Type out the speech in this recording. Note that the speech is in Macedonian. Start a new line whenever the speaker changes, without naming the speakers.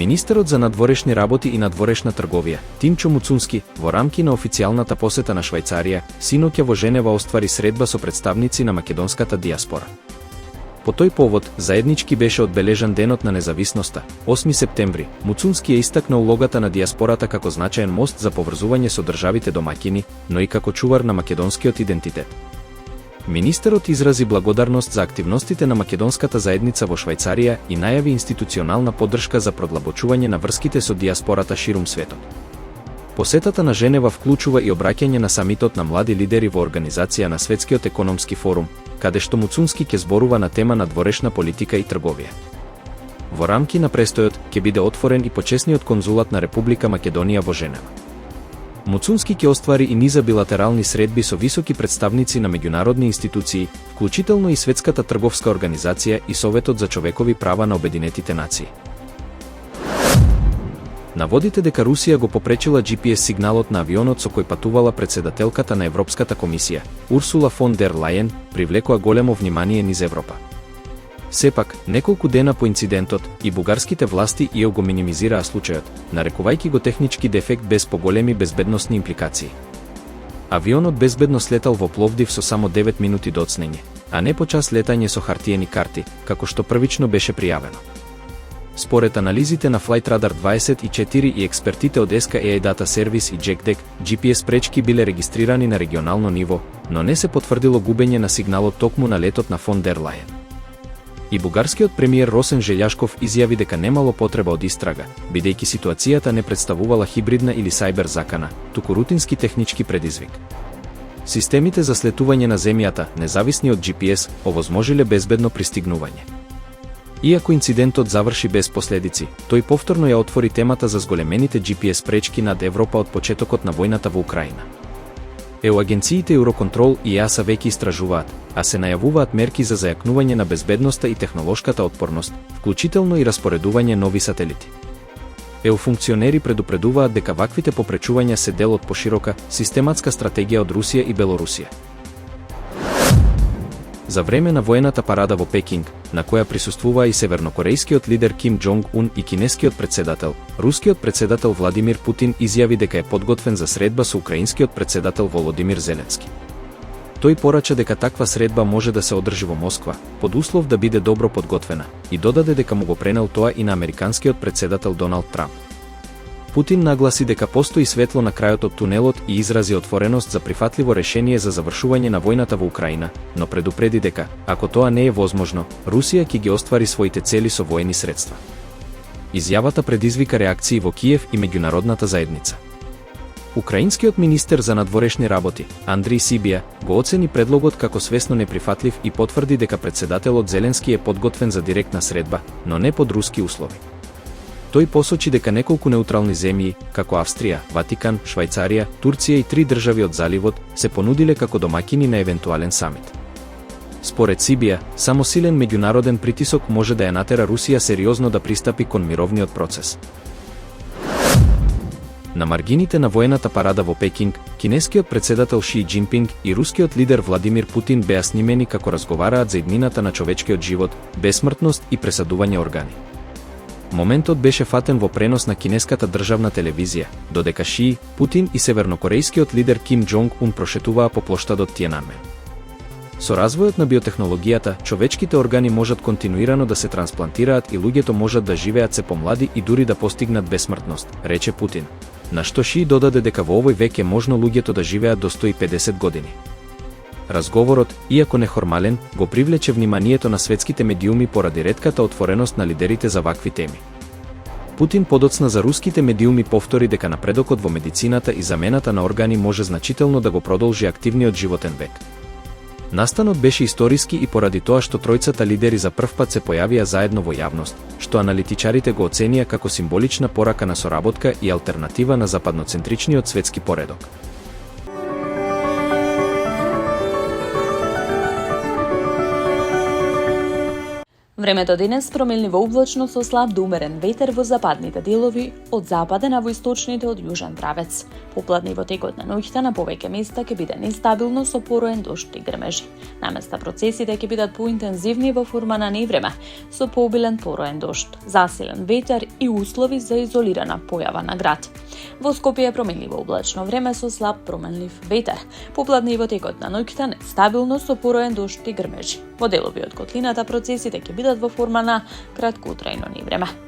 Министерот за надворешни работи и надворешна трговија, Тимчо Муцунски, во рамки на официјалната посета на Швајцарија, синоќа во Женева оствари средба со представници на македонската диаспора. По тој повод, заеднички беше одбележан Денот на независноста, 8 септември. Муцунски ја истакна улогата на диаспората како значаен мост за поврзување со државите домаќини, но и како чувар на македонскиот идентитет. Министерот изрази благодарност за активностите на македонската заедница во Швајцарија и најави институционална поддршка за продлабочување на врските со диаспората ширум светот. Посетата на Женева вклучува и обраќање на самитот на млади лидери во организација на Светскиот економски форум, каде што Муцунски ќе зборува на тема надворешна политика и трговија. Во рамки на престојот ќе биде отворен и почесниот конзулат на Република Македонија во Женева. Муцунски ќе оствари и низа билатерални средби со високи представници на меѓународни институции, вклучително и Светската трговска организација и Советот за човекови права на Обединетите нации. Наводите дека Русија го попречила GPS сигналот на авионот со кој патувала председателката на Европската комисија, Урсула фон дер Лајен, привлекоа големо внимание низ Европа. Сепак, неколку дена по инцидентот, и бугарските власти ја го минимизираа случајот, нарекувајќи го технички дефект без поголеми безбедносни импликации. Авионот безбедно слетал во Пловдив со само 9 минути доцнење, а не по час летање со хартиени карти, како што првично беше пријавено. Според анализите на Flightradar 24 и експертите од SKAI Data Service и JetDeck, GPS пречки биле регистрирани на регионално ниво, но не се потврдило губење на сигналот токму на летот на фон дер Лајен. И бугарскиот премиер Росен Желјашков изјави дека немало потреба од истрага, бидејќи ситуацијата не представувала хибридна или сајбер закана, туку рутински технички предизвик. Системите за слетување на земјата, независни од GPS, овозможиле безбедно пристигнување. Иако инцидентот заврши без последици, тој повторно ја отвори темата за зголемените GPS пречки над Европа од почетокот на војната во Украина. Агенциите Евроконтрол и EASA веќе истражуваат, а се најавуваат мерки за зајакнување на безбедноста и технолошката отпорност, вклучително и распоредување нови сателити. Функционери предупредуваат дека ваквите попречувања се дел од поширока, систематска стратегија од Русија и Белорусија. За време на воената парада во Пекинг, на која присуствуваа и севернокорејскиот лидер Ким Џонг Ун и кинескиот председател, рускиот председател Владимир Путин изјави дека е подготвен за средба со украинскиот председател Володимир Зеленски. Тој порача дека таква средба може да се одржи во Москва, под услов да биде добро подготвена, и додаде дека му го пренел тоа и на американскиот председател Доналд Трамп. Путин нагласи дека постои светло на крајот од тунелот и изрази отвореност за прифатливо решение за завршување на војната во Украина, но предупреди дека, ако тоа не е возможно, Русија ќе ги оствари своите цели со воени средства. Изјавата предизвика реакции во Киев и меѓународната заедница. Украинскиот министер за надворешни работи, Андрий Сибија, го оцени предлогот како свесно неприфатлив и потврди дека председателот Зеленски е подготвен за директна средба, но не под руски услови. Тој посочи дека неколку неутрални земји, како Австрија, Ватикан, Швајцарија, Турција и 3 држави од заливот, се понудиле како домаќини на евентуален самит. Според Сибија, само силен меѓународен притисок може да ја натера Русија сериозно да пристапи кон мировниот процес. На маргините на воената парада во Пекинг, кинескиот председател Ши Џинпинг и рускиот лидер Владимир Путин беа снимени како разговараат за иднината на човечкиот живот, бесмртност и пресадување органи. Моментот беше фатен во пренос на кинеската државна телевизија, додека Ши, Путин и севернокорејскиот лидер Ким Џонг Ун прошетуваа по плоштадот Тиенанмен. Со развојот на биотехнологијата, човечките органи можат континуирано да се трансплантираат и луѓето можат да живеат се помлади и дури да постигнат бесмртност, рече Путин. На што Ши додаде дека во овој век е можно луѓето да живеат до 150 години. Разговорот, иако неформален, го привлече вниманието на светските медиуми поради ретката отвореност на лидерите за вакви теми. Путин подоцна за руските медиуми повтори дека напредокот во медицината и замената на органи може значително да го продолжи активниот животен век. Настанот беше историски и поради тоа што тројцата лидери за прв пат се појавија заедно во јавност, што аналитичарите го оценија како символична порака на соработка и алтернатива на западноцентричниот светски поредок.
Времето денес промелниво облачно со слаб до умерен ветер во западните делови, од западен а во источните од јужен правец. Попладне во текот на ноќта на повеќе места ќе биде нестабилно со пороен дожд и грмежи. Наместа процесите ќе бидат поинтензивни во форма на невреме, со пообилен пороен дожд, засилен ветер и услови за изолирана појава на град. Во Скопје е промелниво облачно време со слаб променлив ветер. Попладне во текот на ноќта нестабилно со пороен дожд и грмежи. Во делови од котлината процесите ќе бидат во форма на краткоутрајно невреме.